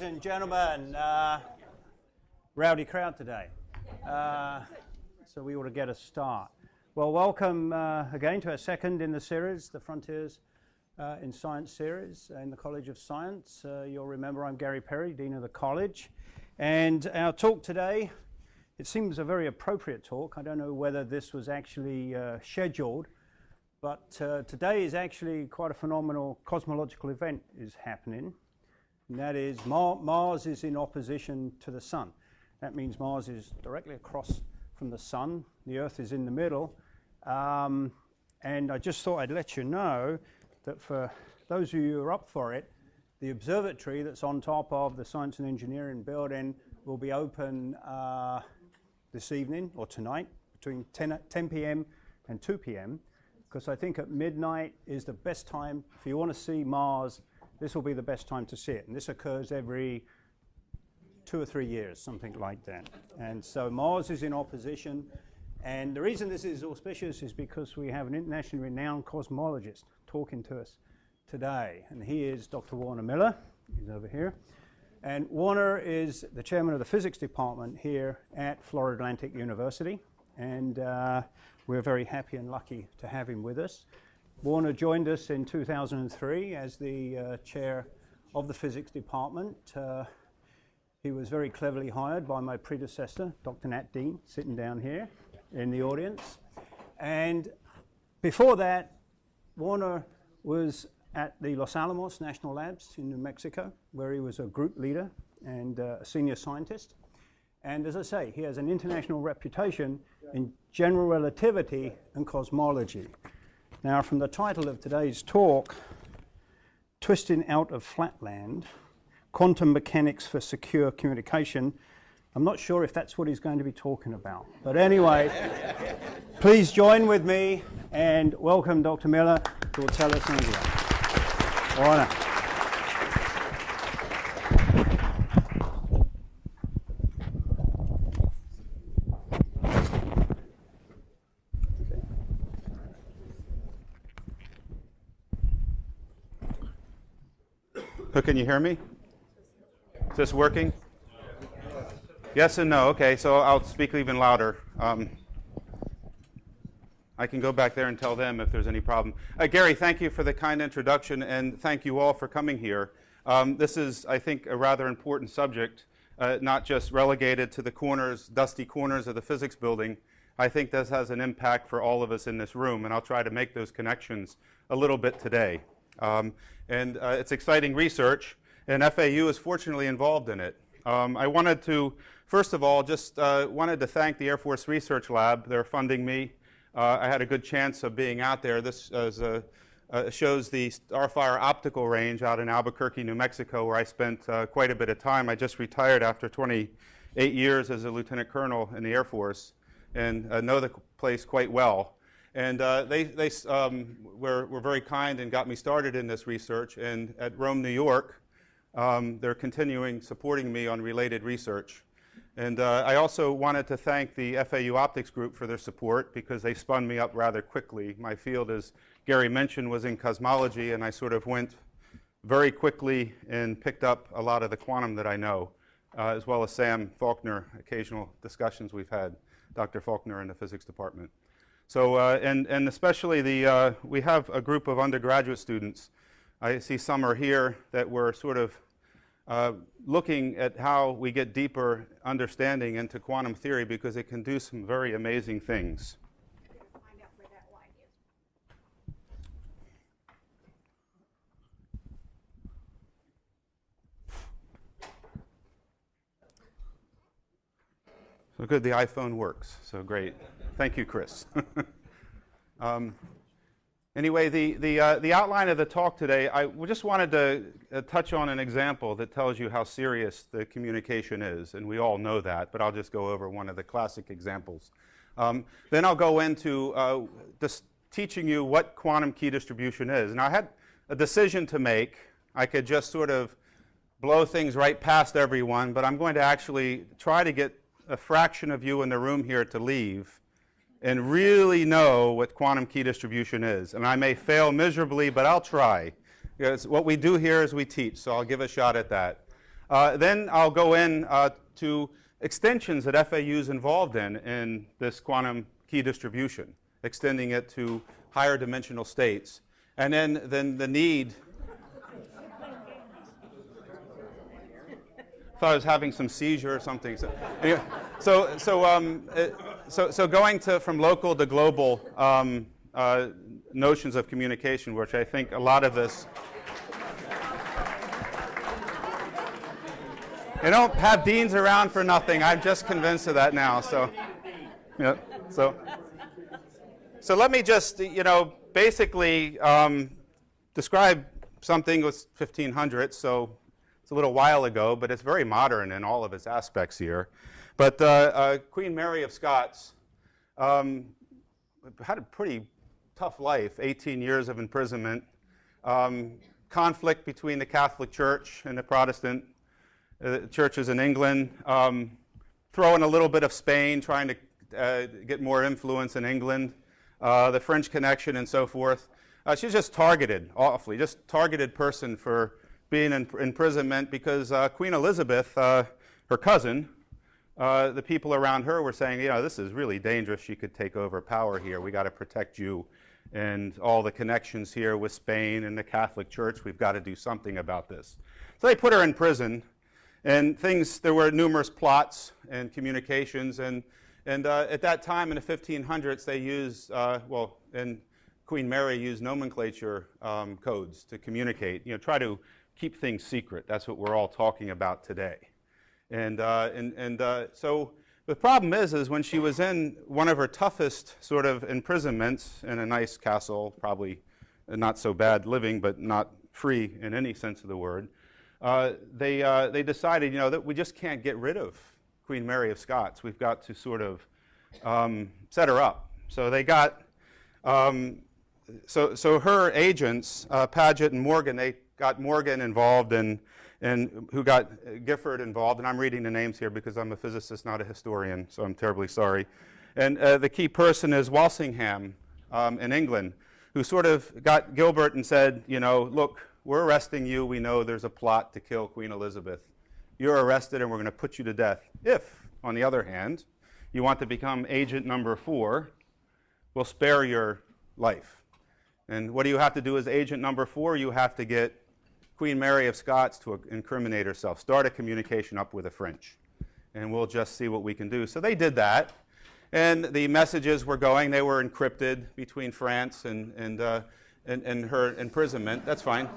and gentlemen, rowdy crowd today, so we ought to get a start. Well, welcome again to our second in the series, the Frontiers in Science series in the College of Science. You'll remember I'm Gary Perry, Dean of the College, and our talk today, it seems a very appropriate talk. I don't know whether this was actually scheduled, but today is actually quite a phenomenal cosmological event is happening. And that is Mars is in opposition to the Sun. That means Mars is directly across from the Sun. The Earth is in the middle. And I just thought I'd let you know that for those of you who are up for it, the observatory that's on top of the Science and Engineering building will be open this evening or tonight between 10 p.m. and 2 p.m. because I think at midnight is the best time. If you want to see Mars, this will be the best time to see it. And this occurs every 2 or 3 years, something like that. And so Mars is in opposition. And the reason this is auspicious is because we have an internationally renowned cosmologist talking to us today. And he is Dr. Warner Miller. He's over here. And Warner is the chairman of the physics department here at Florida Atlantic University. And we're very happy and lucky to have him with us. Warner joined us in 2003 as the chair of the physics department. He was very cleverly hired by my predecessor, Dr. Nat Dean, sitting down here in the audience. And before that, Warner was at the Los Alamos National Labs in New Mexico, where he was a group leader and a senior scientist. And as I say, he has an international reputation in general relativity and cosmology. Now, from the title of today's talk, Twisting Out of Flatland, Quantum Mechanics for Secure Communication, I'm not sure if that's what he's going to be talking about. But anyway, please join with me and welcome Dr. Miller, who will tell us something about. Warner. So can you hear me? Is this working? Yes and no. Okay, so I'll speak even louder. I can go back there and tell them if there's any problem. Gary, thank you for the kind introduction, and thank you all for coming here. This is, I think, a rather important subject, not just relegated to the corners, dusty corners of the physics building. I think this has an impact for all of us in this room, and I'll try to make those connections a little bit today. It's exciting research, and FAU is fortunately involved in it. I wanted to, first of all, just wanted to thank the Air Force Research Lab. They're funding me. I had a good chance of being out there. This shows the Starfire optical range out in Albuquerque, New Mexico, where I spent quite a bit of time. I just retired after 28 years as a lieutenant colonel in the Air Force and know the place quite well. And they were very kind and got me started in this research. And at Rome, New York, they're continuing supporting me on related research. And I also wanted to thank the FAU Optics Group for their support because they spun me up rather quickly. My field, as Gary mentioned, was in cosmology, and I sort of went very quickly and picked up a lot of the quantum that I know, as well as Sam Faulkner, occasional discussions we've had, Dr. Faulkner in the physics department. So, and especially we have a group of undergraduate students. I see some are here that were sort of looking at how we get deeper understanding into quantum theory because it can do some very amazing things. Find out where that line is. So good, the iPhone works. So great. Thank you, Chris. Anyway, the outline of the talk today, I just wanted to touch on an example that tells you how serious the communication is, and we all know that, but I'll just go over one of the classic examples. Then I'll go into just teaching you what quantum key distribution is. And I had a decision to make. I could just sort of blow things right past everyone, but I'm going to actually try to get a fraction of you in the room here to leave and really know what quantum key distribution is. And I may fail miserably, but I'll try. Because what we do here is we teach, so I'll give a shot at that. Then I'll go in to extensions that FAU is involved in this quantum key distribution, extending it to higher dimensional states. And then the need. Thought I was having some seizure or something. So, anyway, so going from local to global notions of communication, which I think a lot of this. You don't have deans around for nothing. I'm just convinced of that now. So, yeah. So let me just, basically describe something that was 1500. So it's a little while ago, but it's very modern in all of its aspects here. But Queen Mary of Scots had a pretty tough life, 18 years of imprisonment, conflict between the Catholic Church and the Protestant churches in England, throw in a little bit of Spain, trying to get more influence in England, the French connection and so forth. She's just targeted, awfully, just targeted person for being in imprisonment because Queen Elizabeth, her cousin, the people around her were saying, this is really dangerous. She could take over power here. We got to protect you. And all the connections here with Spain and the Catholic Church, we've got to do something about this. So they put her in prison. And there were numerous plots and communications, and at that time in the 1500s, they used, and Queen Mary used nomenclature codes to communicate. Try to keep things secret. That's what we're all talking about today. And so the problem is when she was in one of her toughest sort of imprisonments in a nice castle, probably not so bad living, but not free in any sense of the word. They decided, that we just can't get rid of Queen Mary of Scots. We've got to sort of set her up. So they got, so her agents, Paget and Morgan, they got Morgan involved and who got Gifford involved. And I'm reading the names here because I'm a physicist, not a historian, so I'm terribly sorry. And the key person is Walsingham in England, who sort of got Gilbert and said, look, we're arresting you. We know there's a plot to kill Queen Elizabeth. You're arrested, and we're going to put you to death. If, on the other hand, you want to become agent number 4, we'll spare your life. And what do you have to do as agent number 4? You have to get Queen Mary of Scots to incriminate herself, start a communication up with the French, and we'll just see what we can do. So they did that, and the messages were going. They were encrypted between France and her imprisonment. That's fine.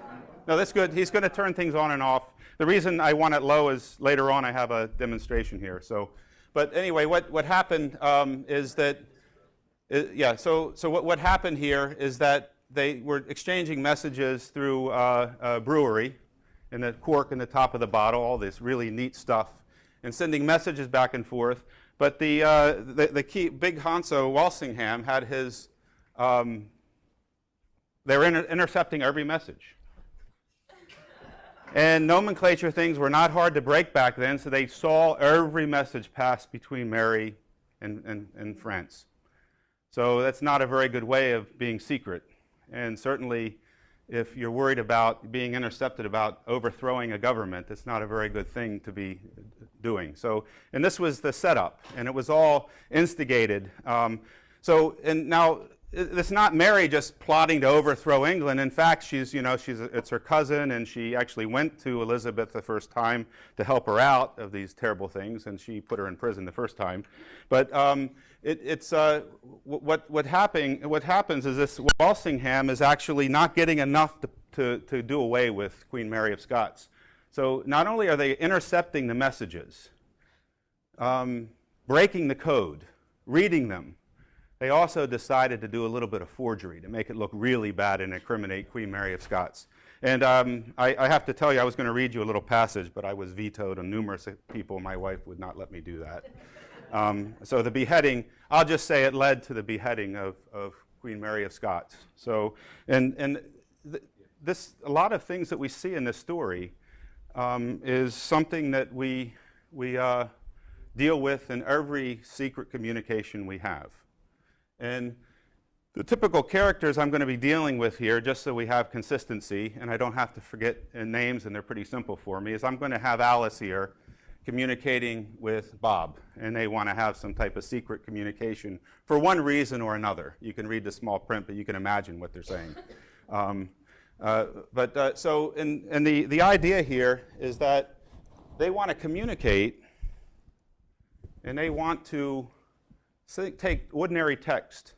No, that's good. He's going to turn things on and off. The reason I want it low is later on I have a demonstration here. So, but anyway, what happened is that, what happened here is that they were exchanging messages through a brewery and the cork in the top of the bottle, all this really neat stuff, and sending messages back and forth. But the key, Big Hanso Walsingham had his, they were intercepting every message. And nomenclature things were not hard to break back then, so they saw every message pass between Mary and France. So that's not a very good way of being secret. And certainly, if you're worried about being intercepted about overthrowing a government, it's not a very good thing to be doing. So, and this was the setup, and it was all instigated. And now, it's not Mary just plotting to overthrow England. In fact, it's her cousin, and she actually went to Elizabeth the first time to help her out of these terrible things, and she put her in prison the first time. But what happens is this: Walsingham is actually not getting enough to do away with Queen Mary of Scots. So not only are they intercepting the messages, breaking the code, reading them, they also decided to do a little bit of forgery to make it look really bad and incriminate Queen Mary of Scots. And I have to tell you, I was going to read you a little passage, but I was vetoed on numerous people. My wife would not let me do that. So the beheading, I'll just say it led to the beheading of Queen Mary of Scots. So, a lot of things that we see in this story is something that we deal with in every secret communication we have. And The typical characters I'm going to be dealing with here, just so we have consistency, and I don't have to forget names, and they're pretty simple for me, is I'm going to have Alice here communicating with Bob, and they want to have some type of secret communication for one reason or another. You can read the small print, but you can imagine what they're saying. So the idea here is that they want to communicate, and they want to take ordinary text,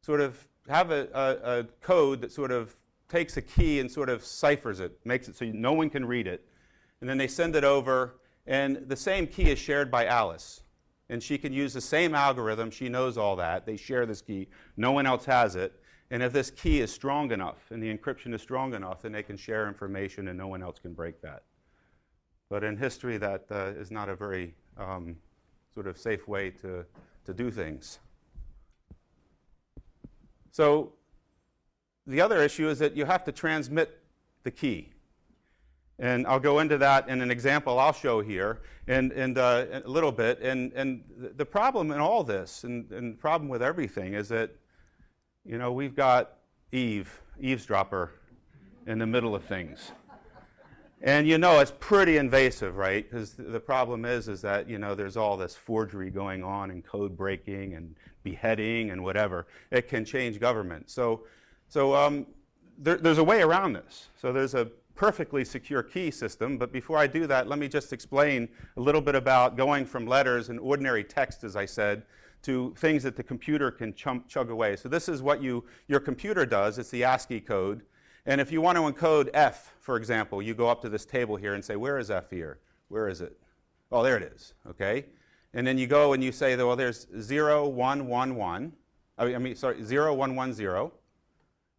sort of have a code that sort of takes a key and sort of ciphers it, makes it so no one can read it, and then they send it over, and the same key is shared by Alice, and she can use the same algorithm. She knows all that. They share this key. No one else has it, and if this key is strong enough and the encryption is strong enough, then they can share information and no one else can break that. But in history, that is not a very sort of safe way to do things. So the other issue is that you have to transmit the key. And I'll go into that in an example I'll show here in a little bit. And the problem in all this, and the problem with everything, is that, you know, we've got eavesdropper in the middle of things. And you know it's pretty invasive, right? Because the problem is that, you know, there's all this forgery going on and code breaking and beheading and whatever. It can change government. So there's a way around this. So there's a perfectly secure key system. But before I do that, let me just explain a little bit about going from letters and ordinary text, as I said, to things that the computer can chug away. So this is what your computer does. It's the ASCII code. And if you want to encode F, for example, you go up to this table here and say, where is F here? Where is it? Oh, there it is, okay? And then you go and you say, well, there's 0, 1, 1, 1. 0, 1, 1, 0.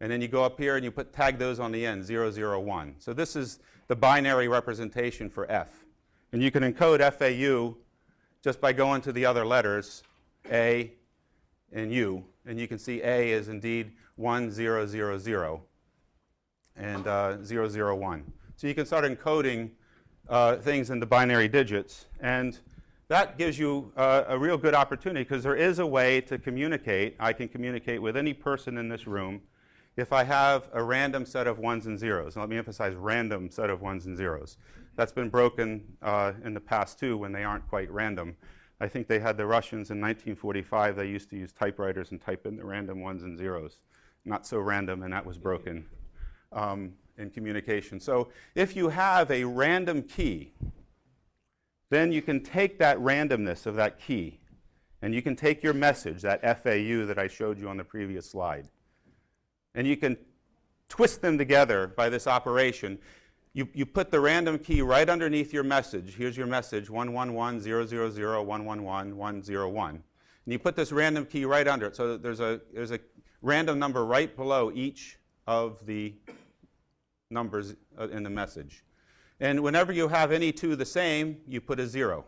And then you go up here and you tag those on the end, 0, 0, 1. So this is the binary representation for F. And you can encode FAU just by going to the other letters, A and U. And you can see A is indeed 1, 0, 0, 0. And 001. So you can start encoding things into binary digits. And that gives you a real good opportunity, because there is a way to communicate. I can communicate with any person in this room if I have a random set of ones and zeros. And let me emphasize random set of ones and zeros. That's been broken in the past, too, when they aren't quite random. I think they had the Russians in 1945. They used to use typewriters and type in the random ones and zeros. Not so random, and that was broken. In communication. So if you have a random key, then you can take that randomness of that key, and you can take your message, that FAU that I showed you on the previous slide, and you can twist them together by this operation. You put the random key right underneath your message. Here's your message, 111, 000, 111, 101. And you put this random key right under it. So there's a random number right below each of the numbers in the message. And whenever you have any two the same, you put a 0.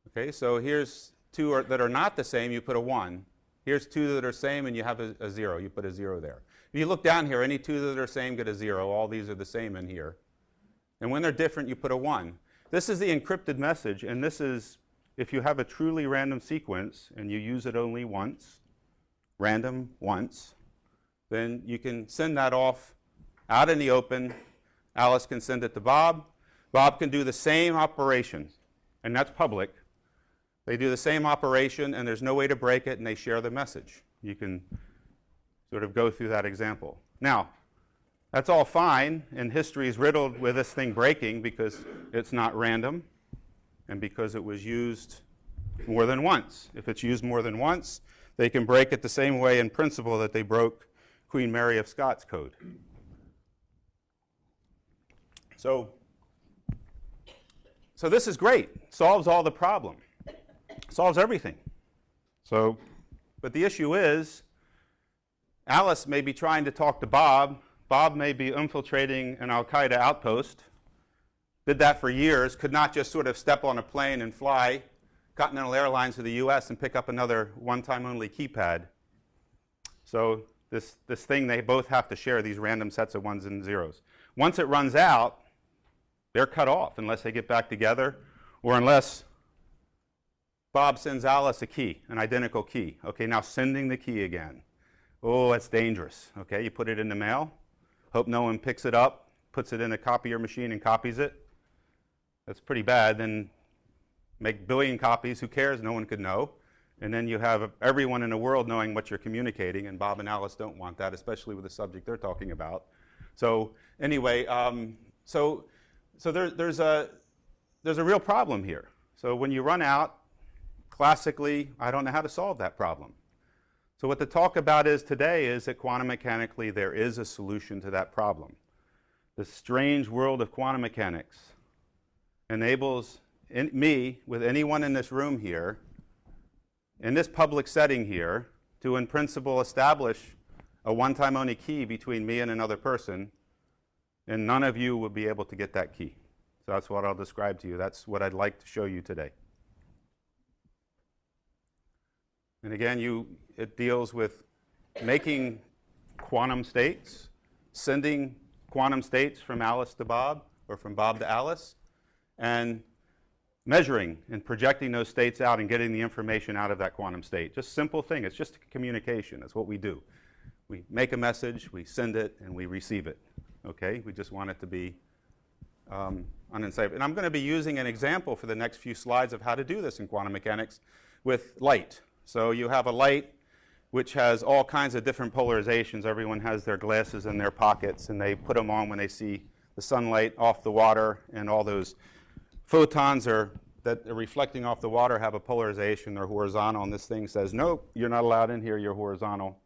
Okay, so here's two that are not the same, you put a 1. Here's two that are same, and you have a 0. You put a 0 there. If you look down here, any two that are same get a 0. All these are the same in here. And when they're different, you put a 1. This is the encrypted message, and this is, if you have a truly random sequence and you use it only once, random once, then you can send that off out in the open. Alice can send it to Bob. Bob can do the same operation, and that's public. They do the same operation, and there's no way to break it, and they share the message. You can sort of go through that example. Now, that's all fine, and history is riddled with this thing breaking because it's not random and because it was used more than once. If it's used more than once, they can break it the same way in principle that they broke Queen Mary of Scots code. So this is great. Solves all the problem. Solves everything. But the issue is, Alice may be trying to talk to Bob. Bob may be infiltrating an Al-Qaeda outpost. Did that for years. Could not just sort of step on a plane and fly Continental Airlines to the U.S. and pick up another one-time-only keypad. So this thing, they both have to share these random sets of ones and zeros. Once it runs out, they're cut off unless they get back together, or unless Bob sends Alice a key, an identical key. Okay, now sending the key again. Oh, that's dangerous. Okay, you put it in the mail. Hope no one picks it up, puts it in a copier machine and copies it. That's pretty bad. Then make a billion copies. Who cares? No one could know. And then you have everyone in the world knowing what you're communicating, and Bob and Alice don't want that, especially with the subject they're talking about. So anyway, there's a real problem here. So when you run out, classically, I don't know how to solve that problem. So what the talk about is today is that quantum mechanically there is a solution to that problem. The strange world of quantum mechanics enables me, with anyone in this room here, in this public setting here, to in principle establish a one-time only key between me and another person, and none of you will be able to get that key. So that's what I'll describe to you. That's what I'd like to show you today. And again, it deals with making quantum states, sending quantum states from Alice to Bob, or from Bob to Alice, and measuring and projecting those states out and getting the information out of that quantum state. Just simple thing. It's just communication. That's what we do. We make a message, we send it, and we receive it. Okay? We just want it to be unsafe. And I'm going to be using an example for the next few slides of how to do this in quantum mechanics with light. So you have a light which has all kinds of different polarizations. Everyone has their glasses in their pockets, and they put them on when they see the sunlight off the water, and all those photons that are reflecting off the water have a polarization. They're horizontal, and this thing says, nope, you're not allowed in here, you're horizontal.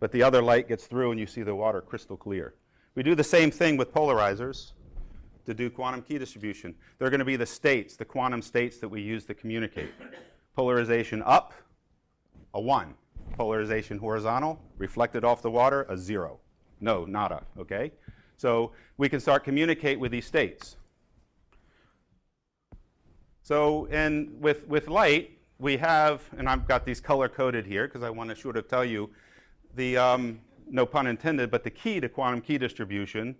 But the other light gets through, and you see the water crystal clear. We do the same thing with polarizers to do quantum key distribution. They're going to be the states, the quantum states that we use to communicate. Polarization up, a 1. Polarization horizontal, reflected off the water, a 0. No, nada, okay? So we can start communicate with these states. So with light, we have, and I've got these color-coded here because I want to sort of tell you the, no pun intended, but the key to quantum key distribution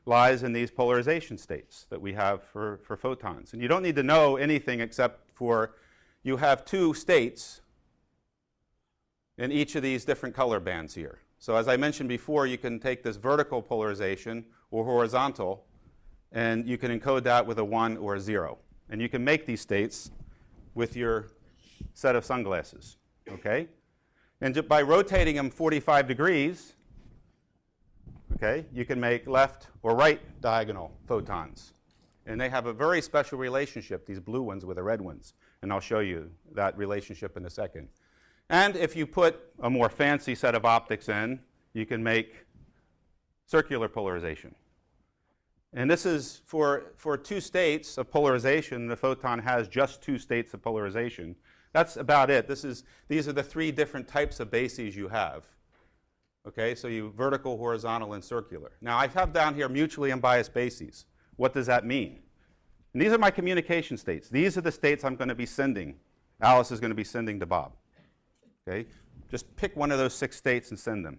lies in these polarization states that we have for photons. And you don't need to know anything except for you have 2 states in each of these different color bands here. So as I mentioned before, you can take this vertical polarization or horizontal, and you can encode that with a 1 or a 0. And you can make these states with your set of sunglasses, okay? And by rotating them 45 degrees, okay, you can make left or right diagonal photons. And they have a very special relationship, these blue ones with the red ones. And I'll show you that relationship in a second. And if you put a more fancy set of optics in, you can make circular polarization. And this is for 2 states of polarization. The photon has just 2 states of polarization. That's about it. These are the 3 different types of bases you have. Okay, so you vertical, horizontal, and circular. Now I have down here mutually unbiased bases. What does that mean? And these are my communication states. These are the states I'm going to be sending. Alice is going to be sending to Bob. Okay, just pick one of those 6 states and send them.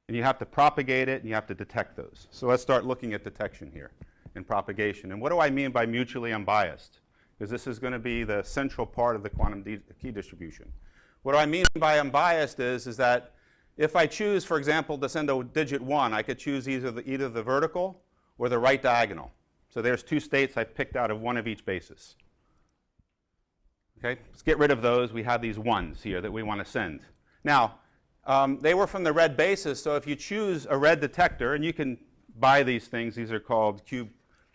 And you have to propagate it, and you have to detect those. So let's start looking at detection here and propagation. And what do I mean by mutually unbiased? Because this is going to be the central part of the quantum key distribution. What I mean by unbiased is that if I choose, for example, to send a digit 1, I could choose either the vertical or the right diagonal. So there's 2 states I've picked out of one of each basis. Okay, let's get rid of those. We have these 1s here that we want to send. Now, they were from the red basis, so if you choose a red detector, and you can buy these things, these are called cube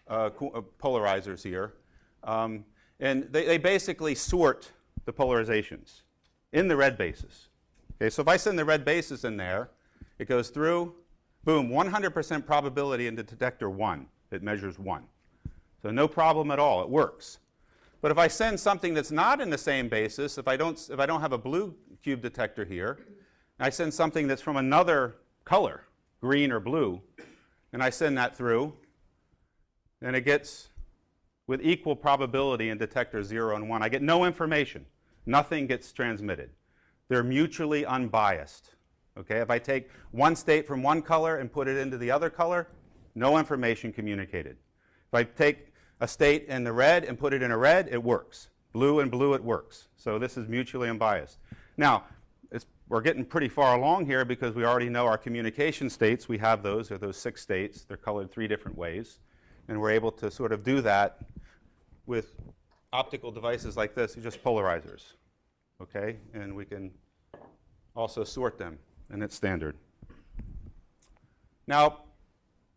polarizers here, and they basically sort the polarizations in the red basis. Okay, so if I send the red basis in there, it goes through, boom, 100% probability into detector 1. It measures 1. So no problem at all. It works. But if I send something that's not in the same basis, if I don't have a blue cube detector here, and I send something that's from another color, green or blue, and I send that through, then it gets with equal probability in detector 0 and 1. I get no information. Nothing gets transmitted. They're mutually unbiased. Okay? If I take one state from one color and put it into the other color, no information communicated. If I take a state in the red and put it in a red, it works. Blue and blue, it works. So this is mutually unbiased. Now, we're getting pretty far along here because we already know our communication states. We have those, or those 6 states. They're colored 3 different ways. And we're able to sort of do that with optical devices like this, just polarizers. Okay? And we can also sort them, and it's standard. Now,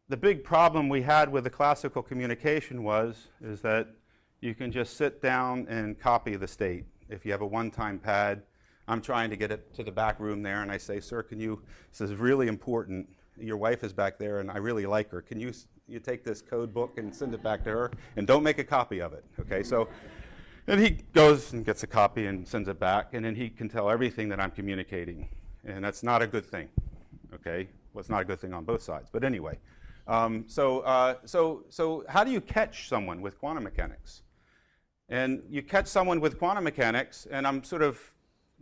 the big problem we had with the classical communication is that you can just sit down and copy the state. If you have a one-time pad, I'm trying to get it to the back room there, and I say, sir, this is really important. Your wife is back there, and I really like her. Can you take this code book and send it back to her? And don't make a copy of it, okay? So, and he goes and gets a copy and sends it back, and then he can tell everything that I'm communicating. And that's not a good thing, okay? Well, it's not a good thing on both sides, but anyway. So how do you catch someone with quantum mechanics? And you catch someone with quantum mechanics, and I'm sort of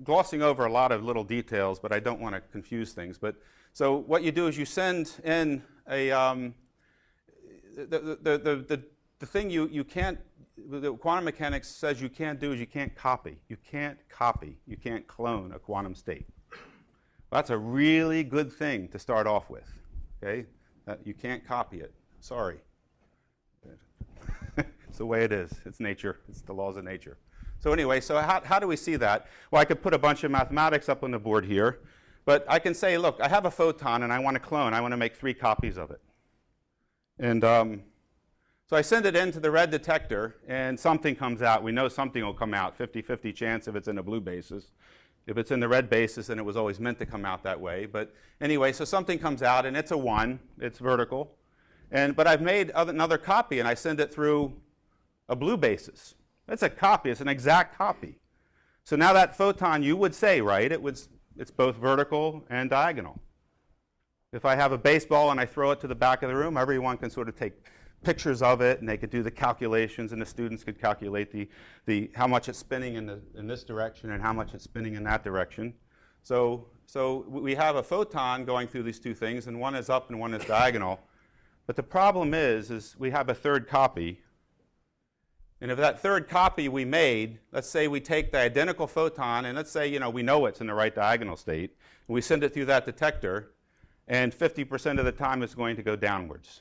glossing over a lot of little details, but I don't want to confuse things. But so what you do is you send in a the thing you can't, the quantum mechanics says you can't do is you can't copy. You can't copy. You can't clone a quantum state. Well, that's a really good thing to start off with. Okay, you can't copy it. Sorry. It's the way it is. It's nature. It's the laws of nature. So anyway, so how do we see that? Well, I could put a bunch of mathematics up on the board here, but I can say, look, I have a photon and I want to clone. I want to make 3 copies of it. And so I send it into the red detector, and something comes out. We know something will come out, 50-50 chance if it's in a blue basis. If it's in the red basis, then it was always meant to come out that way. But anyway, so something comes out, and it's a 1. It's vertical. But I've made another copy, and I send it through a blue basis. It's a copy. It's an exact copy. So now that photon, you would say, right, it's both vertical and diagonal. If I have a baseball and I throw it to the back of the room, everyone can sort of take pictures of it, and they could do the calculations, and the students could calculate the how much it's spinning in this direction and how much it's spinning in that direction. So we have a photon going through these 2 things, and one is up and one is diagonal. But the problem is we have a 3rd copy. And if that 3rd copy we made, let's say we take the identical photon, and let's say we know it's in the right diagonal state, and we send it through that detector, and 50% of the time it's going to go downwards.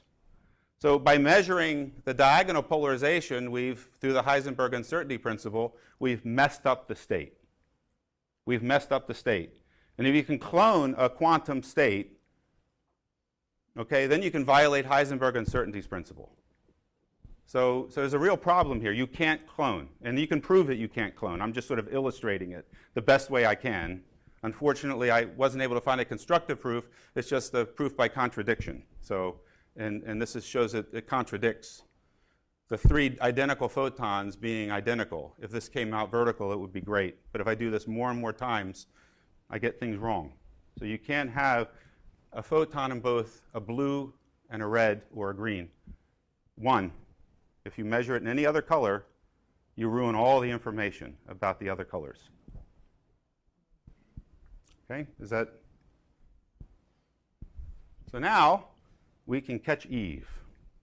So by measuring the diagonal polarization, through the Heisenberg uncertainty principle, we've messed up the state. We've messed up the state. And if you can clone a quantum state, okay, then you can violate Heisenberg uncertainty's principle. So there's a real problem here. You can't clone. And you can prove that you can't clone. I'm just sort of illustrating it the best way I can. Unfortunately, I wasn't able to find a constructive proof. It's just the proof by contradiction. So, and this shows that it contradicts the 3 identical photons being identical. If this came out vertical, it would be great. But if I do this more and more times, I get things wrong. So you can't have a photon in both a blue and a red or a green. 1. If you measure it in any other color, you ruin all the information about the other colors. Okay, is that? So now we can catch Eve.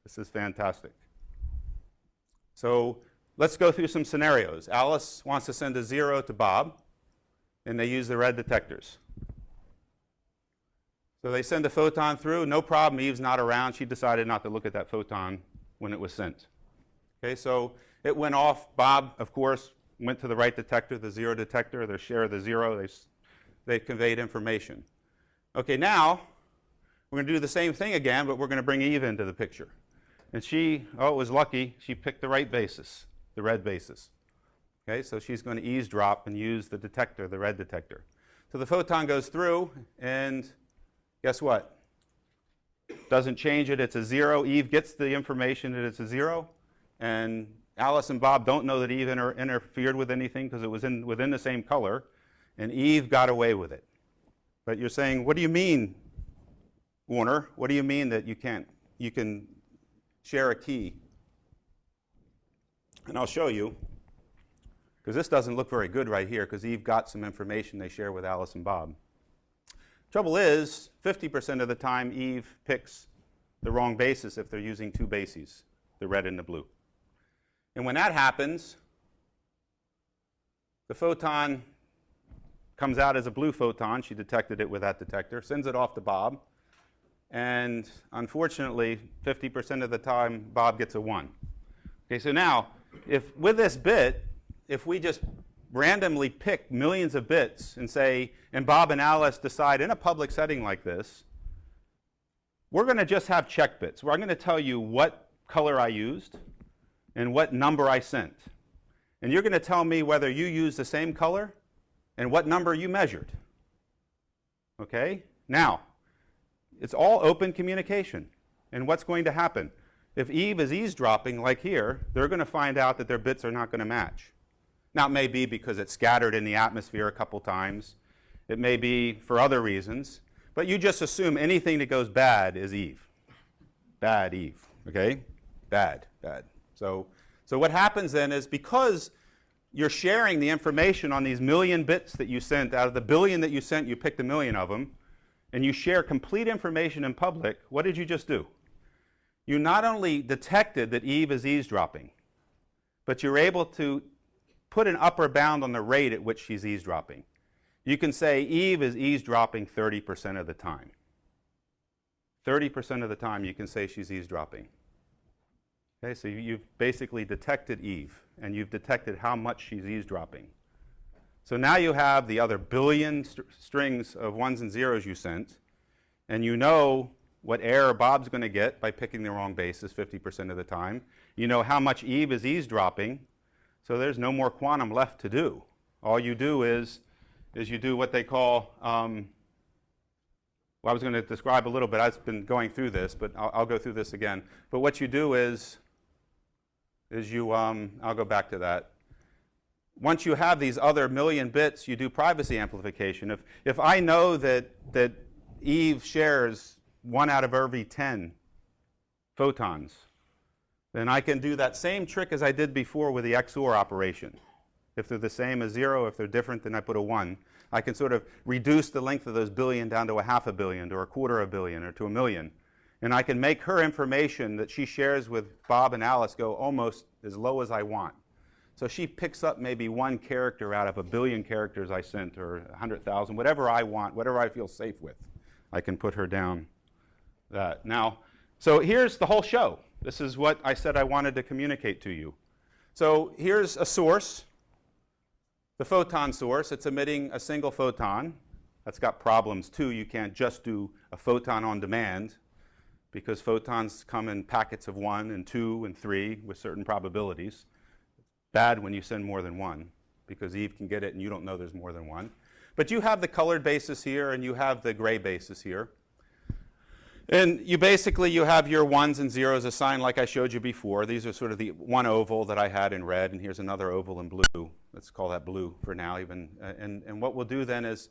This is fantastic. So let's go through some scenarios. Alice wants to send a 0 to Bob, and they use the red detectors. So they send a photon through, no problem, Eve's not around. She decided not to look at that photon when it was sent. Okay, so it went off. Bob, of course, went to the right detector, the 0 detector, their share of the 0. They conveyed information. Okay, now we're going to do the same thing again, but we're going to bring Eve into the picture. And she, it was lucky, she picked the right basis, the red basis. Okay, so she's going to eavesdrop and use the detector, the red detector. So the photon goes through, and guess what? Doesn't change it, it's a 0. Eve gets the information that it's a 0. And Alice and Bob don't know that Eve interfered with anything because it was within the same color. And Eve got away with it. But you're saying, what do you mean, Warner? What do you mean that you can share a key? And I'll show you, because this doesn't look very good right here, because Eve got some information they share with Alice and Bob. Trouble is, 50% of the time Eve picks the wrong basis if they're using 2 bases, the red and the blue. And when that happens, The photon comes out as a blue photon. She detected it with that detector, sends it off to Bob. And unfortunately, 50% of the time, Bob gets a 1. Okay, so now, if with this bit, if we just randomly pick millions of bits and say, and Bob and Alice decide in a public setting like this, we're going to just have check bits, where I'm going to tell you what color I used and what number I sent. And you're going to tell me whether you used the same color and what number you measured. Okay? Now, it's all open communication. And what's going to happen? If Eve is eavesdropping, like here, they're going to find out that their bits are not going to match. Now, it may be because it's scattered in the atmosphere a couple times. It may be for other reasons. But you just assume anything that goes bad is Eve. Bad Eve. Okay? Bad, bad. So what happens then is, because you're sharing the information on these million bits that you sent, out of the billion that you sent, you picked a million of them, and you share complete information in public, what did you just do? You not only detected that Eve is eavesdropping, but you're able to put an upper bound on the rate at which she's eavesdropping. You can say Eve is eavesdropping 30% of the time. 30% of the time you can say she's eavesdropping. Okay, so you've basically detected Eve, and you've detected how much she's eavesdropping. So now you have the other billion strings of ones and zeros you sent, and you know what error Bob's going to get by picking the wrong basis 50% of the time. You know how much Eve is eavesdropping, so there's no more quantum left to do. All you do is you do what they call, well, I was going to describe a little bit. I've been going through this, but I'll go through this again. But what you do is you, I'll go back to that. Once you have these other million bits, you do privacy amplification. If I know that Eve shares 1 out of every 10 photons, then I can do that same trick as I did before with the XOR operation. If they're the same as 0, if they're different, then I put a 1. I can sort of reduce the length of those billion down to a half a billion, or a quarter of a billion, or to a million. And I can make her information that she shares with Bob and Alice go almost as low as I want. So she picks up maybe 1 character out of a billion characters I sent, or 100,000, whatever I want, whatever I feel safe with. I can put her down that. Now, so here's the whole show. This is what I said I wanted to communicate to you. So here's a source, the photon source. It's emitting a single photon. That's got problems too. You can't just do a photon on demand, because photons come in packets of 1 and 2 and 3 with certain probabilities. Bad when you send more than 1, because Eve can get it and you don't know there's more than 1. But you have the colored basis here and you have the gray basis here. And you have your 1s and 0s assigned like I showed you before. These are sort of the one oval that I had in red, and here's another oval in blue. Let's call that blue for now even. And what we'll do then is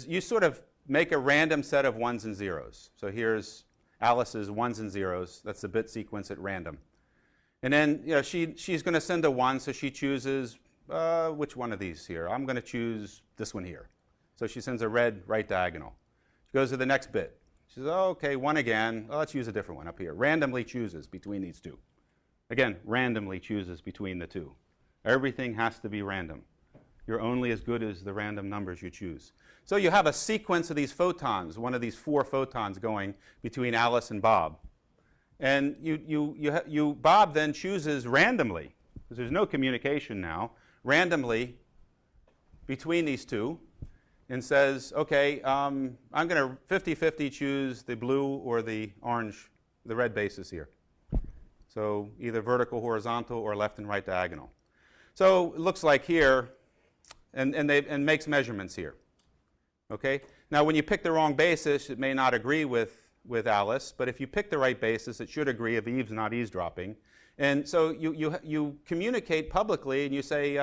you sort of make a random set of 1s and 0s. So here's Alice's 1s and 0s. That's the bit sequence at random. And then she's going to send a 1, so she chooses which one of these here. I'm going to choose this one here. So she sends a red right diagonal. She goes to the next bit. She says, oh, okay, 1 again. Oh, let's use a different one up here. Randomly chooses between these two. Again, randomly chooses between the two. Everything has to be random. You're only as good as the random numbers you choose. So you have a sequence of these photons, one of these 4 photons going between Alice and Bob. And Bob then chooses randomly, because there's no communication now, randomly between these two, and says, okay, I'm going to 50-50 choose the blue or the orange, the red basis here. So either vertical, horizontal, or left and right diagonal. So it looks like here, and makes measurements here. Okay? Now when you pick the wrong basis, it may not agree with Alice, but if you pick the right basis, it should agree if Eve's not eavesdropping. And so you communicate publicly, and you say,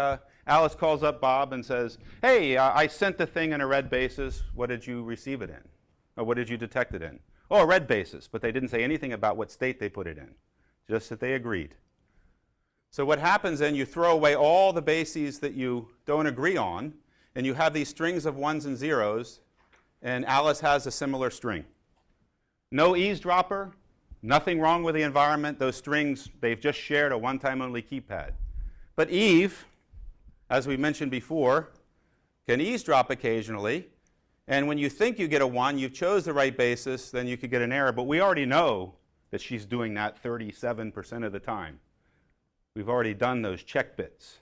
Alice calls up Bob and says, hey, I sent the thing in a red basis. What did you receive it in? Or what did you detect it in? Oh, a red basis, but they didn't say anything about what state they put it in, just that they agreed. So what happens then, you throw away all the bases that you don't agree on, and you have these strings of 1s and 0s, and Alice has a similar string. No eavesdropper, nothing wrong with the environment. Those strings, they've just shared a one-time only keypad. But Eve, as we mentioned before, can eavesdrop occasionally. And when you think you get a 1, you've chose the right basis, then you could get an error. But we already know that she's doing that 37% of the time. We've already done those check bits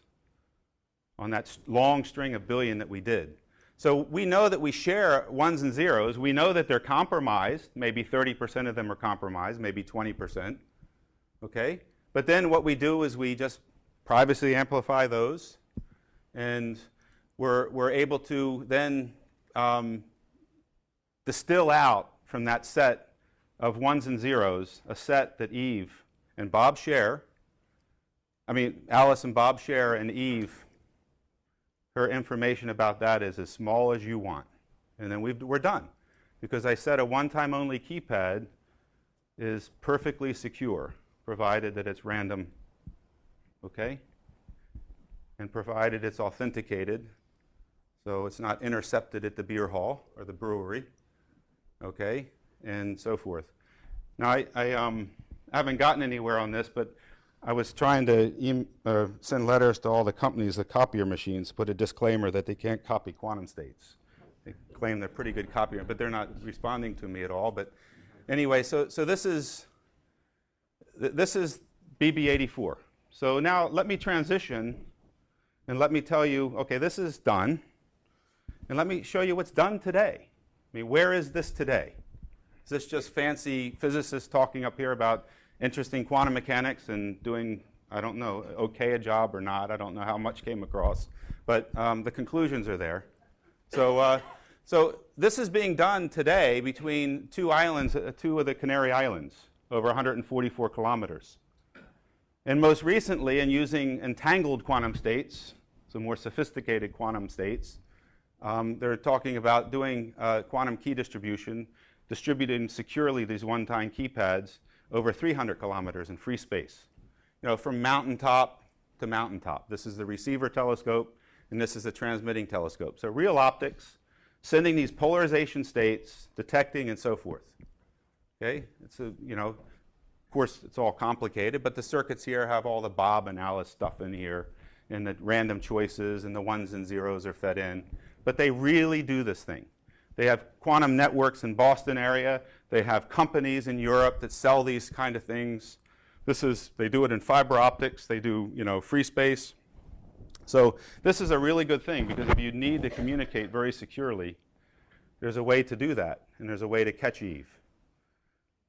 on that long string of billion that we did. So we know that we share 1s and 0s. We know that they're compromised. Maybe 30% of them are compromised, maybe 20%. Okay? But then what we do is we just privacy amplify those. And we're able to then distill out from that set of 1s and 0s a set that Eve and Bob share. Alice and Bob share, and Eve, her information about that is as small as you want. And then we're done. Because I said a one-time only keypad is perfectly secure, provided that it's random, okay? And provided it's authenticated, so it's not intercepted at the beer hall or the brewery, okay, and so forth. Now, I haven't gotten anywhere on this, but I was trying to send letters to all the companies, the copier machines, put a disclaimer that they can't copy quantum states. They claim they're pretty good copier, but they're not responding to me at all. But anyway, so this is BB84. So now let me transition and let me tell you, okay, this is done. And let me show you what's done today. Where is this today? Is this just fancy physicists talking up here about interesting quantum mechanics and doing, I don't know, okay a job or not? I don't know how much came across. But the conclusions are there. So this is being done today between two islands, two of the Canary Islands, over 144 kilometers. And most recently, in using entangled quantum states, so more sophisticated quantum states, they're talking about doing quantum key distribution, distributing securely these one-time keypads over 300 kilometers in free space. From mountaintop to mountaintop. This is the receiver telescope, and this is the transmitting telescope. So real optics, sending these polarization states, detecting, and so forth. Okay? Of course, it's all complicated, but the circuits here have all the Bob and Alice stuff in here, and the random choices, and the 1s and 0s are fed in. But they really do this thing. They have quantum networks in Boston area. They have companies in Europe that sell these kind of things. They do it in fiber optics. They do, free space. So this is a really good thing, because if you need to communicate very securely, there's a way to do that, and there's a way to catch Eve.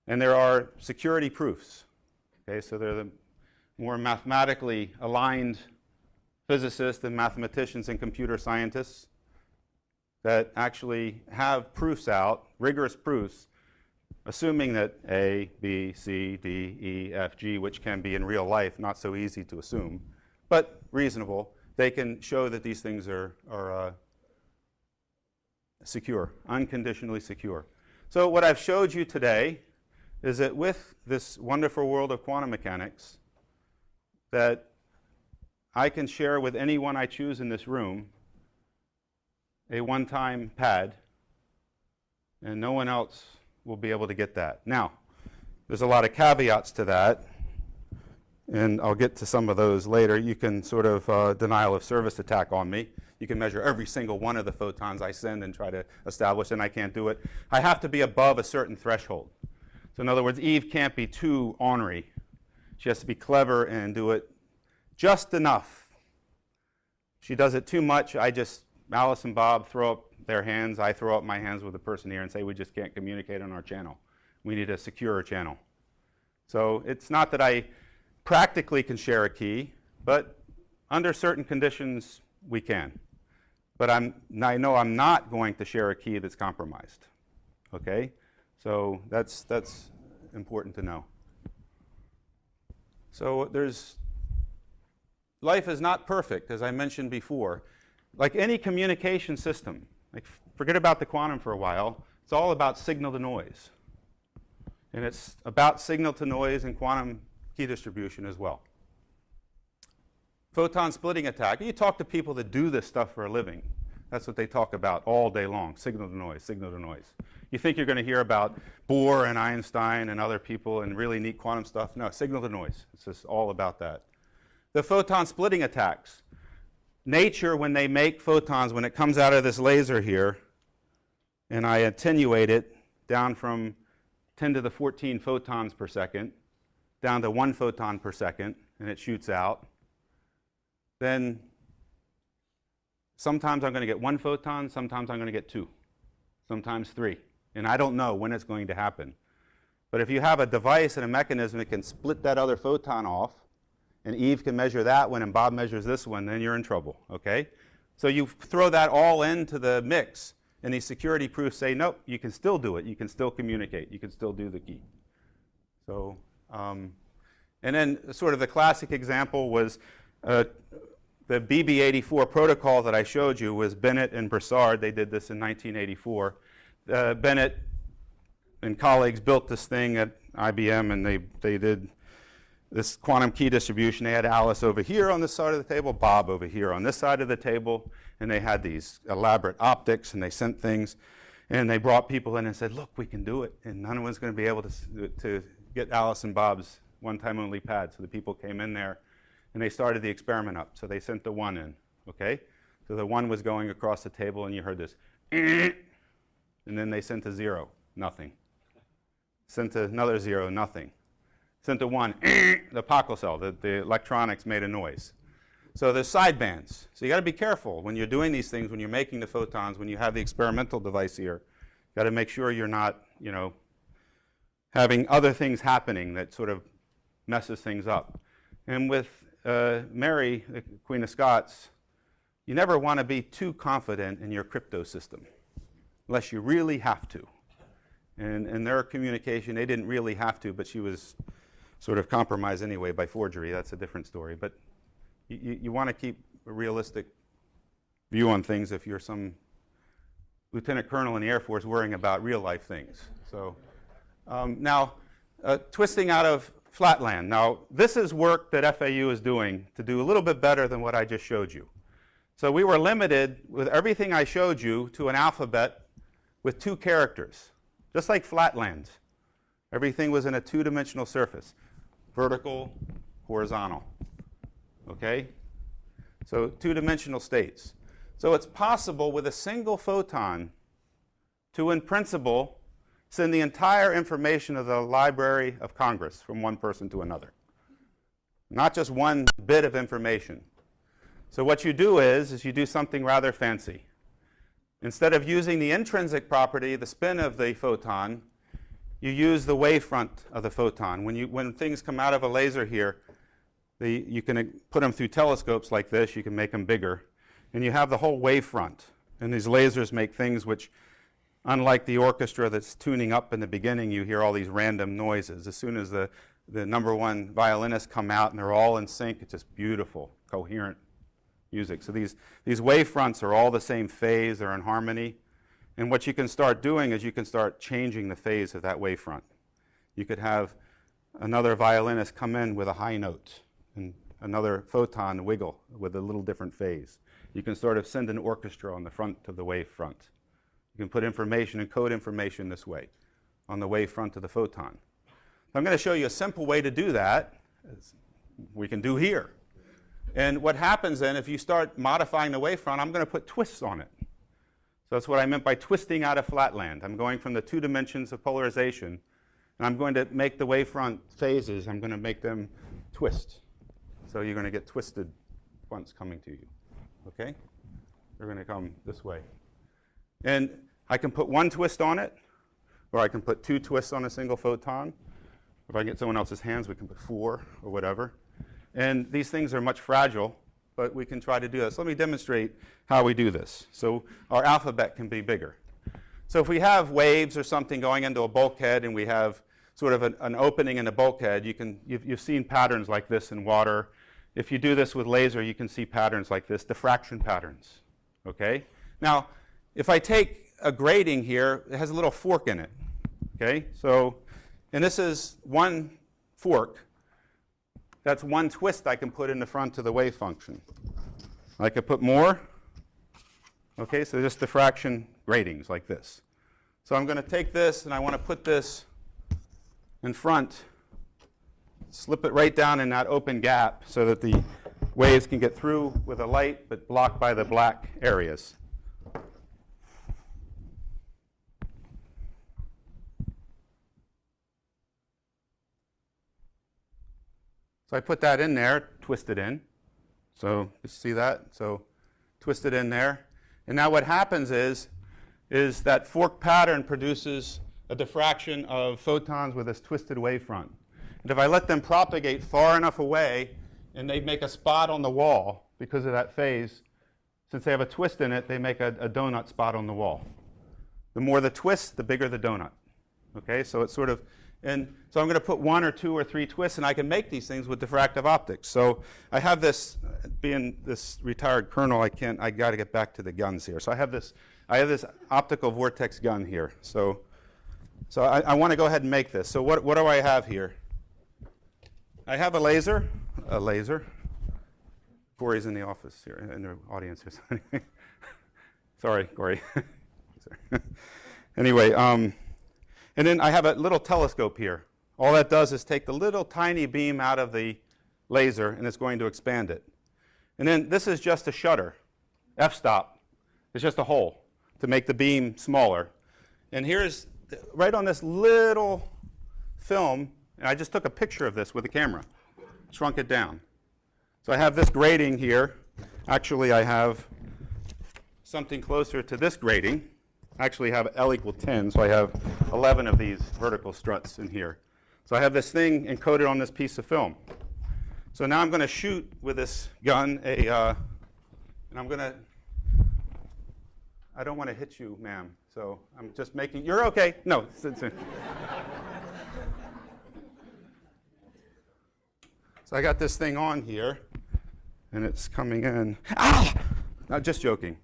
And there are security proofs. Okay, so they're the more mathematically aligned physicists and mathematicians and computer scientists that actually have proofs out, rigorous proofs, assuming that A, B, C, D, E, F, G, which can be in real life not so easy to assume, but reasonable, they can show that these things are secure, unconditionally secure. So what I've showed you today is that with this wonderful world of quantum mechanics, that I can share with anyone I choose in this room a one-time pad, and no one else will be able to get that. Now, there's a lot of caveats to that, and I'll get to some of those later. You can sort of denial of service attack on me. You can measure every single one of the photons I send and try to establish, and I can't do it. I have to be above a certain threshold. So in other words, Eve can't be too ornery. She has to be clever and do it just enough. If she does it too much, Alice and Bob throw up their hands. I throw up my hands with the person here and say, we just can't communicate on our channel. We need a secure channel. So it's not that I practically can share a key, but under certain conditions, we can. But I know I'm not going to share a key that's compromised. Okay? So that's important to know. So life is not perfect, as I mentioned before. Like any communication system, forget about the quantum for a while, it's all about signal to noise. And it's about signal to noise and quantum key distribution as well. Photon splitting attack. You talk to people that do this stuff for a living. That's what they talk about all day long, signal to noise, signal to noise. You think you're going to hear about Bohr and Einstein and other people and really neat quantum stuff. No, signal to noise. It's just all about that. The photon splitting attacks. nature, when they make photons, when it comes out of this laser here, and I attenuate it down from 10 to the 14 photons per second down to 1 photon per second, and it shoots out, then sometimes I'm going to get 1 photon, sometimes I'm going to get 2, sometimes 3. And I don't know when it's going to happen. But if you have a device and a mechanism that can split that other photon off, and Eve can measure that one and Bob measures this one, then you're in trouble, okay? So you throw that all into the mix, and these security proofs say, nope, you can still do it. You can still communicate. You can still do the key. So, and then sort of the classic example was the BB84 protocol that I showed you was Bennett and Broussard. They did this in 1984. Bennett and colleagues built this thing at IBM, and they did this quantum key distribution. They had Alice over here on this side of the table, Bob over here on this side of the table, and they had these elaborate optics, and they sent things, and they brought people in and said, look, we can do it, and none of one's going to be able to get Alice and Bob's one-time only pad. So the people came in there, and they started the experiment up. So they sent the 1 in, okay? So the 1 was going across the table, and you heard this, and then they sent a 0, nothing. Sent another 0, nothing. Sent a 1, the Pockle cell, the electronics made a noise. So there's sidebands. So you got to be careful when you're doing these things, when you're making the photons, when you have the experimental device here. You got to make sure you're not, you know, having other things happening that sort of messes things up. And with Mary, the Queen of Scots, you never want to be too confident in your crypto system, unless you really have to. And in their communication, they didn't really have to, but she was sort of compromised anyway by forgery. That's a different story. But you want to keep a realistic view on things if you're some lieutenant colonel in the Air Force worrying about real life things. So now, twisting out of Flatland. Now, this is work that FAU is doing to do a little bit better than what I just showed you. So we were limited with everything I showed you to an alphabet with 2 characters, just like Flatland. Everything was in a 2-dimensional surface, vertical, horizontal. Okay? So 2-dimensional states. So it's possible with a single photon to, in principle, send the entire information of the Library of Congress from one person to another. Not just one bit of information. So what you do is you do something rather fancy. Instead of using the intrinsic property, the spin of the photon, you use the wavefront of the photon. When things come out of a laser here, you can put them through telescopes like this. You can make them bigger. And you have the whole wavefront. And these lasers make things which, unlike the orchestra that's tuning up in the beginning, you hear all these random noises. As soon as the number 1 violinists come out and they're all in sync, it's just beautiful, coherent music. So these wavefronts are all the same phase. They're in harmony. And what you can start doing is you can start changing the phase of that wavefront. You could have another violinist come in with a high note and another photon wiggle with a little different phase. You can sort of send an orchestra on the front of the wavefront. You can put information and code information this way on the wavefront of the photon. I'm going to show you a simple way to do that, as we can do here. And what happens then, if you start modifying the wavefront, I'm going to put twists on it. So that's what I meant by twisting out of Flatland. I'm going from the 2 dimensions of polarization, and I'm going to make the wavefront phases, I'm going to make them twist. So you're going to get twisted points coming to you. Okay? They're going to come this way. And I can put 1 twist on it, or I can put 2 twists on a single photon. If I get someone else's hands, we can put 4 or whatever. And these things are much fragile, but we can try to do this. Let me demonstrate how we do this. So our alphabet can be bigger. So if we have waves or something going into a bulkhead and we have sort of an opening in the bulkhead, you've seen patterns like this in water. If you do this with laser, you can see patterns like this, diffraction patterns. Okay? Now, if I take a grating here, it has a little fork in it. Okay? So, and this is 1 fork. That's 1 twist I can put in the front of the wave function. I could put more. Okay, so just diffraction gratings like this. So I'm going to take this and I want to put this in front, slip it right down in that open gap so that the waves can get through with a light, but blocked by the black areas. So I put that in there, twist it in. So you see that? So twist it in there. And now what happens is that fork pattern produces a diffraction of photons with this twisted wavefront. And if I let them propagate far enough away, and they make a spot on the wall because of that phase, since they have a twist in it, they make a donut spot on the wall. The more the twist, the bigger the donut. Okay, so it's sort of, and so I'm going to put 1 or 2 or 3 twists, and I can make these things with diffractive optics. So I have this, being this retired colonel, I got to get back to the guns here. So I have this optical vortex gun here. So I want to go ahead and make this. So what do I have here? I have a laser. Corey's in the office here, in the audience here. Sorry, Corey. Anyway, and then I have a little telescope here. All that does is take the little tiny beam out of the laser, and it's going to expand it. And then this is just a shutter, f-stop. It's just a hole to make the beam smaller. And here's, right on this little film, and I just took a picture of this with a camera, shrunk it down. So I have this grating here. Actually, I have something closer to this grating. I actually have L = 10, so I have 11 of these vertical struts in here. So I have this thing encoded on this piece of film. So now I'm going to shoot with this gun and I'm going to, I don't want to hit you, ma'am, so I'm just making, you're okay. No. So I got this thing on here, and it's coming in. Ah! No, just joking.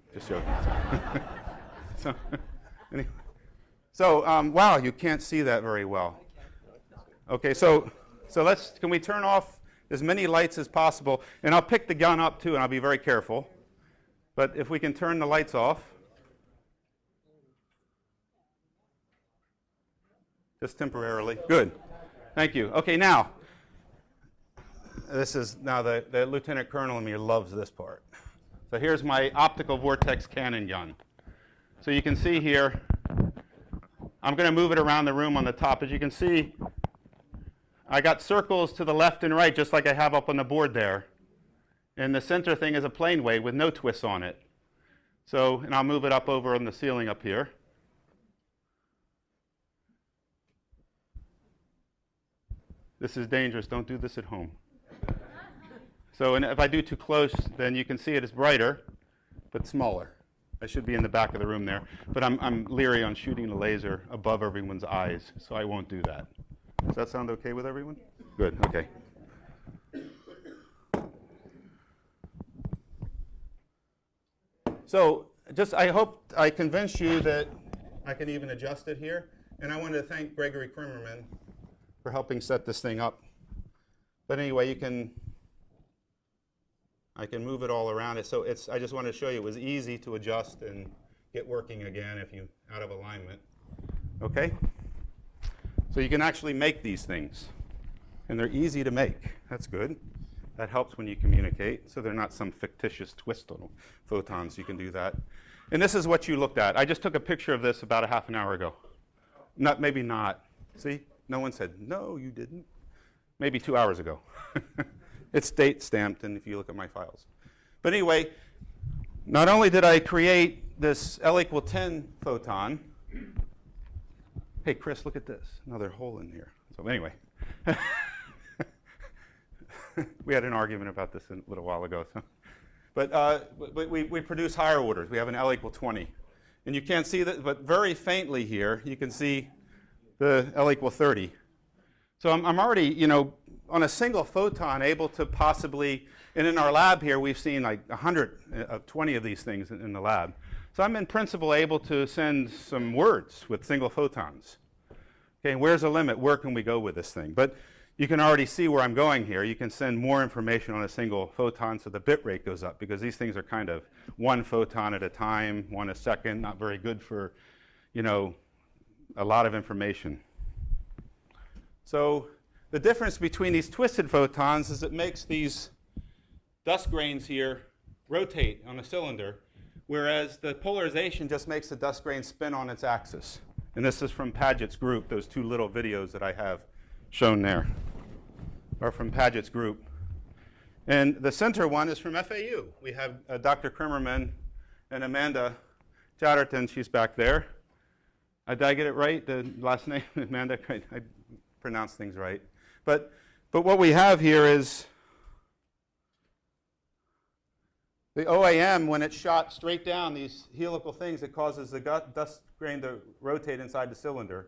Wow, you can't see that very well. Okay, so can we turn off as many lights as possible? And I'll pick the gun up too, and I'll be very careful. But if we can turn the lights off. Just temporarily. Good. Thank you. Okay, now. This is now the lieutenant colonel in me loves this part. So here's my optical vortex cannon gun. So you can see here, I'm going to move it around the room on the top. As you can see, I got circles to the left and right, just like I have up on the board there. And the center thing is a plane wave with no twists on it. So, and I'll move it up over on the ceiling up here. This is dangerous. Don't do this at home. So, and if I do too close, then you can see it is brighter, but smaller. I should be in the back of the room there. But I'm leery on shooting the laser above everyone's eyes, so I won't do that. Does that sound okay with everyone? Good, okay. So, I hope I convinced you that I can even adjust it here. And I wanted to thank Gregory Krimmerman for helping set this thing up. But anyway, I can move it all around it. So I just wanted to show you it was easy to adjust and get working again if you out of alignment. Okay? So you can actually make these things. And they're easy to make. That's good. That helps when you communicate. So they're not some fictitious twist on photons. You can do that. And this is what you looked at. I just took a picture of this about a half an hour ago. Maybe not. See? No one said, no, you didn't. Maybe 2 hours ago. It's date stamped, and if you look at my files. But anyway, not only did I create this L = 10 photon. Hey, Chris, look at this. Another hole in here. So anyway. We had an argument about this a little while ago. So. But we produce higher orders. We have an L = 20. And you can't see that, but very faintly here, you can see the L = 30. So I'm already, on a single photon able to possibly, and in our lab here, we've seen like 120 of these things in the lab. So I'm in principle able to send some words with single photons. Okay, where's the limit? Where can we go with this thing? But you can already see where I'm going here. You can send more information on a single photon, so the bit rate goes up, because these things are kind of 1 photon at a time, 1 a second, not very good for, a lot of information. So the difference between these twisted photons is it makes these dust grains here rotate on a cylinder, whereas the polarization just makes the dust grain spin on its axis. And this is from Paget's group. Those two little videos that I have shown there are from Paget's group. And the center one is from FAU. We have Dr. Krimmerman and Amanda Chatterton. She's back there. Did I get it right, the last name? Amanda, I pronounced things right. But what we have here is the OAM, when it's shot straight down these helical things, it causes the dust grain to rotate inside the cylinder.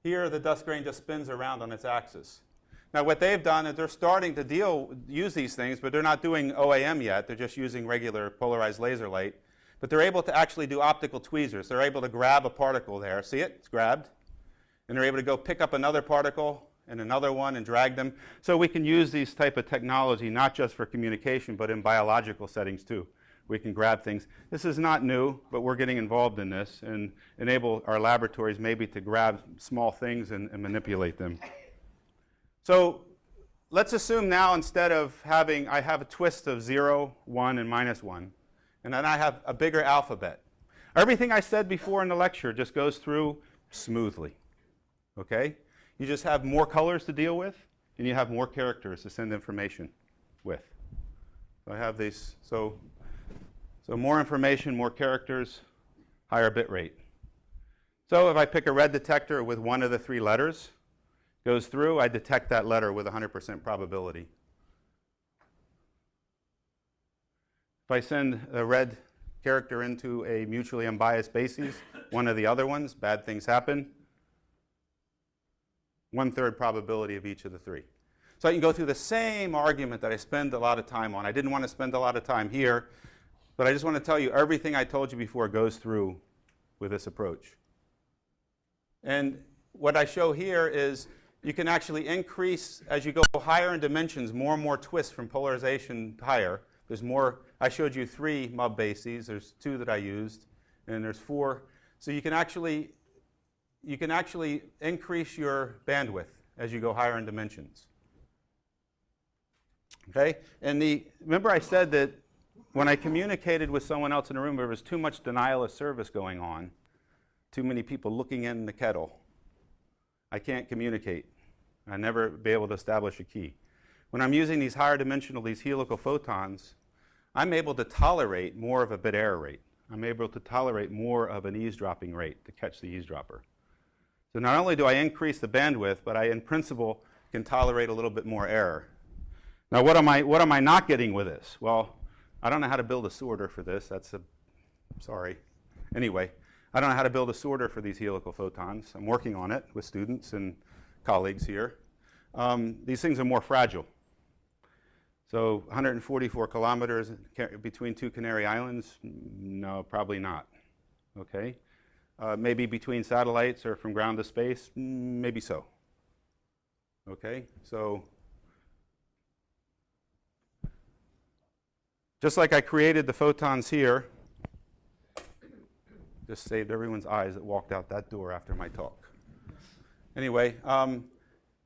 Here, the dust grain just spins around on its axis. Now, what they've done is they're starting to use these things, but they're not doing OAM yet. They're just using regular polarized laser light. But they're able to actually do optical tweezers. They're able to grab a particle there. See it? It's grabbed. And they're able to go pick up another particle and another one and drag them. So we can use these type of technology not just for communication, but in biological settings too. We can grab things. This is not new, but we're getting involved in this and enable our laboratories maybe to grab small things and manipulate them. So let's assume now instead of I have a twist of 0, 1, and -1. And then I have a bigger alphabet. Everything I said before in the lecture just goes through smoothly. Okay? You just have more colors to deal with, and you have more characters to send information with. So I have these. So more information, more characters, higher bit rate. So if I pick a red detector with one of the 3 letters, goes through, I detect that letter with 100% probability. If I send a red character into a mutually unbiased basis, one of the other ones, bad things happen. 1/3 probability of each of the 3. So I can go through the same argument that I spend a lot of time on. I didn't want to spend a lot of time here, but I just want to tell you everything I told you before goes through with this approach. And what I show here is you can actually increase, as you go higher in dimensions, more and more twists from polarization higher. There's more. I showed you 3 MUB bases. There's 2 that I used, and there's 4. So you can actually increase your bandwidth as you go higher in dimensions. Okay? And remember I said that when I communicated with someone else in the room, there was too much denial of service going on, too many people looking in the kettle. I can't communicate. I never be able to establish a key. When I'm using these higher dimensional, these helical photons, I'm able to tolerate more of a bit error rate. I'm able to tolerate more of an eavesdropping rate to catch the eavesdropper. So not only do I increase the bandwidth, but I, in principle, can tolerate a little bit more error. Now, what am I not getting with this? Well, I don't know how to build a sorter for this. Sorry. Anyway, I don't know how to build a sorter for these helical photons. I'm working on it with students and colleagues here. These things are more fragile. So 144 kilometers between 2 Canary Islands? No, probably not. Okay? Maybe between satellites or from ground to space? Maybe so. Okay? So just like I created the photons here, just saved everyone's eyes that walked out that door after my talk. Anyway,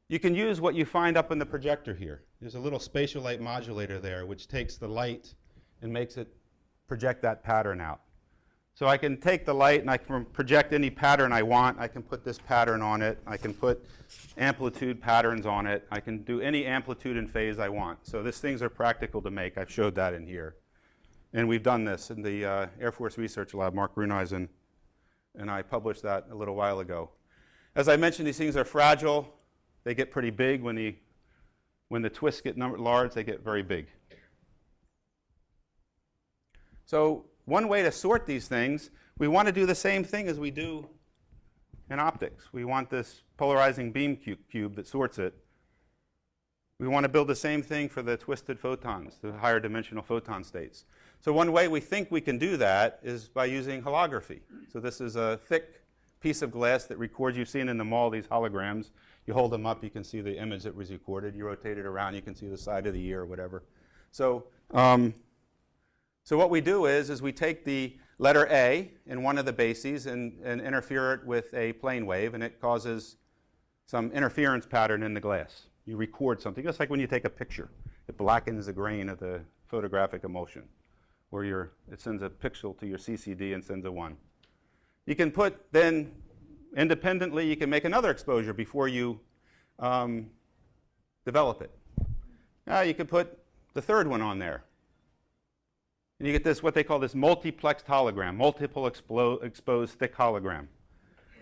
you can use what you find up in the projector here. There's a little spatial light modulator there which takes the light and makes it project that pattern out. So I can take the light and I can project any pattern I want. I can put this pattern on it. I can put amplitude patterns on it. I can do any amplitude and phase I want. So these things are practical to make. I've showed that in here. And we've done this in the Air Force Research Lab. Mark Gruneisen and I published that a little while ago. As I mentioned, these things are fragile. They get pretty big. When the twists get large, they get very big. So one way to sort these things, we want to do the same thing as we do in optics. We want this polarizing beam cube that sorts it. We want to build the same thing for the twisted photons, the higher dimensional photon states. So one way we think we can do that is by using holography. So this is a thick piece of glass that records. You've seen in the mall these holograms. You hold them up, you can see the image that was recorded. You rotate it around, you can see the side of the ear or whatever. So what we do is we take the letter A in one of the bases and interfere it with a plane wave, and it causes some interference pattern in the glass. You record something, just like when you take a picture. It blackens the grain of the photographic emulsion, where it sends a pixel to your CCD and sends a 1. You can put then, independently, you can make another exposure before you develop it. Now you can put the third one on there. And you get this, what they call this multiplexed hologram, multiple exposed thick hologram.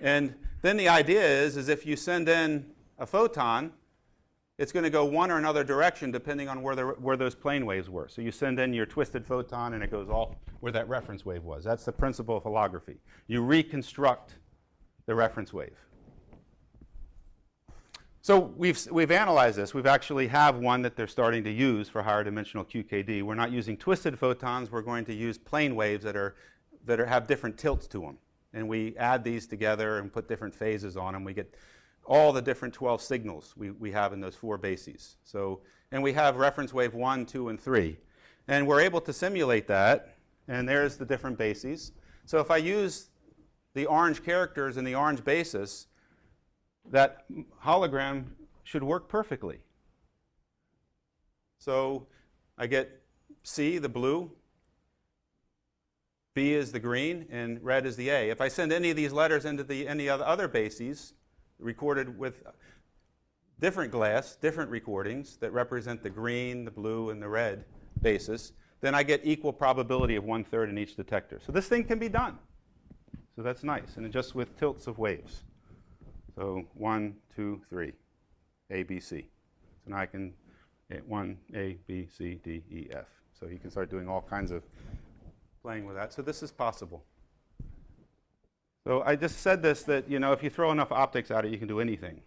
And then the idea is if you send in a photon, it's going to go one or another direction depending on where those plane waves were. So you send in your twisted photon and it goes off where that reference wave was. That's the principle of holography. You reconstruct the reference wave. So we've analyzed this. We've actually have one that they're starting to use for higher dimensional QKD. We're not using twisted photons. We're going to use plane waves that have different tilts to them. And we add these together and put different phases on them. We get all the different 12 signals we have in those 4 bases. And we have reference wave 1, 2, and 3. And we're able to simulate that. And there's the different bases. So if I use the orange characters and the orange basis, that hologram should work perfectly. So I get C, the blue, B is the green, and red is the A. If I send any of these letters into any other bases recorded with different glass, different recordings that represent the green, the blue, and the red basis, then I get equal probability of 1/3 in each detector. So this thing can be done. So that's nice, and just with tilts of waves. So 1, 2, 3, A, B, C. So now I can get 1, A, B, C, D, E, F. So you can start doing all kinds of playing with that. So this is possible. So I just said this, that if you throw enough optics at it, you can do anything.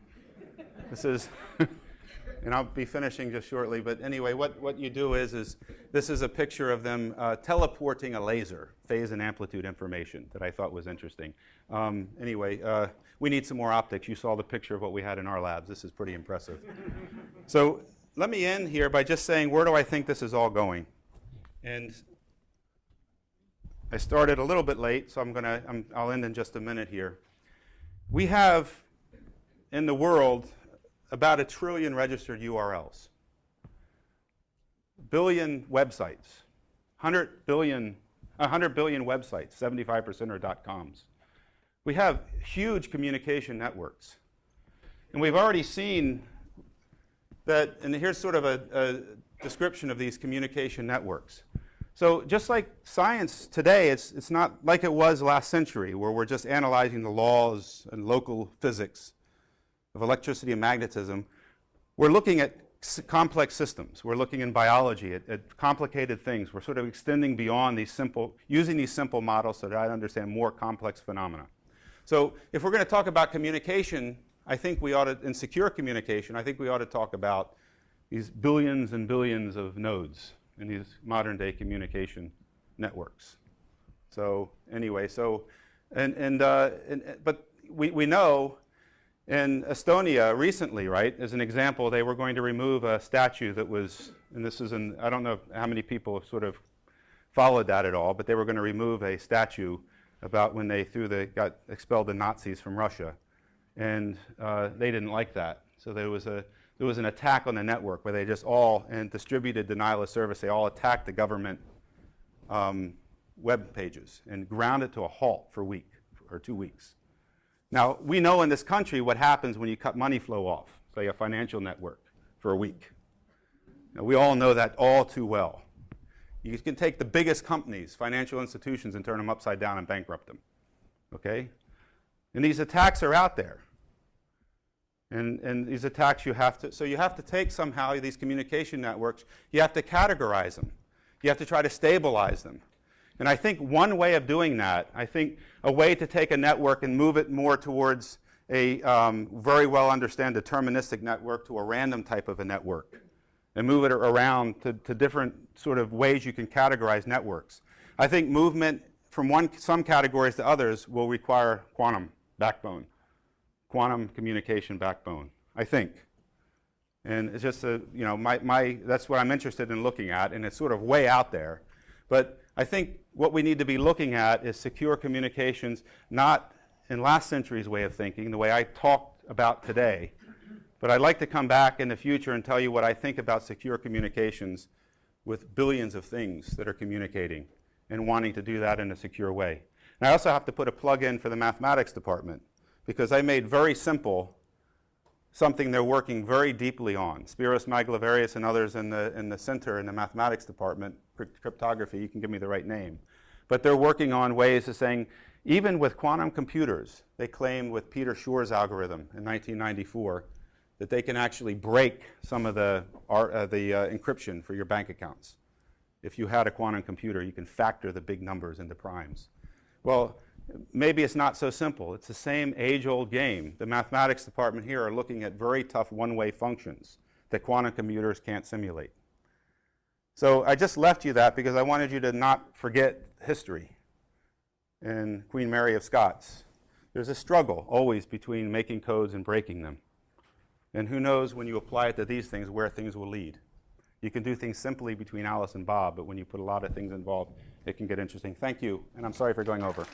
This is, and I'll be finishing just shortly. But anyway, what you do is this is a picture of them teleporting a laser, phase and amplitude information that I thought was interesting. Anyway, we need some more optics. You saw the picture of what we had in our labs. This is pretty impressive. So let me end here by just saying, where do I think this is all going? And I started a little bit late, so I'll end in just a minute here. We have in the world about 1 trillion registered URLs, billion websites, 100 billion websites, 75% are .coms. We have huge communication networks. And we've already seen that, and here's sort of a description of these communication networks. So just like science today, it's not like it was last century, where we're just analyzing the laws and local physics of electricity and magnetism. We're looking at complex systems. We're looking in biology at complicated things. We're sort of extending beyond using these simple models so that I understand more complex phenomena. So if we're going to talk about communication, I think we ought to, in secure communication, I think we ought to talk about these billions and billions of nodes in these modern day communication networks. So anyway, but we know in Estonia recently, right, as an example, they were going to remove a statue that was, and this is I don't know how many people have sort of followed that at all, but they were going to remove a statue about when they got expelled the Nazis from Russia. And they didn't like that. So there was an attack on the network where they just in distributed denial of service, they all attacked the government web pages and ground it to a halt for a week or 2 weeks. Now, we know in this country what happens when you cut money flow off, say a financial network, for a week. Now, we all know that all too well. You can take the biggest companies, financial institutions, and turn them upside down and bankrupt them. Okay? And these attacks are out there. And these attacks you have to take somehow these communication networks, you have to categorize them. You have to try to stabilize them. And I think one way of doing that, I think a way to take a network and move it more towards a very well understood deterministic network to a random type of a network and move it around to different sort of ways you can categorize networks. I think movement from some categories to others will require quantum backbone, quantum communication backbone, I think. And it's just that's what I'm interested in looking at, and it's sort of way out there. But I think what we need to be looking at is secure communications, not in last century's way of thinking, the way I talked about today. But I'd like to come back in the future and tell you what I think about secure communications with billions of things that are communicating and wanting to do that in a secure way. And I also have to put a plug in for the mathematics department, because I made very simple something they're working very deeply on. Spiros Maglaverius and others in the center in the mathematics department, cryptography, you can give me the right name. But they're working on ways of saying, even with quantum computers, they claim with Peter Shor's algorithm in 1994 that they can actually break some of the encryption for your bank accounts. If you had a quantum computer, you can factor the big numbers into primes. Well, maybe it's not so simple. It's the same age-old game. The mathematics department here are looking at very tough one-way functions that quantum computers can't simulate. So I just left you that because I wanted you to not forget history and Queen Mary of Scots. There's a struggle always between making codes and breaking them. And who knows when you apply it to these things where things will lead. You can do things simply between Alice and Bob, but when you put a lot of things involved, it can get interesting. Thank you, and I'm sorry for going over.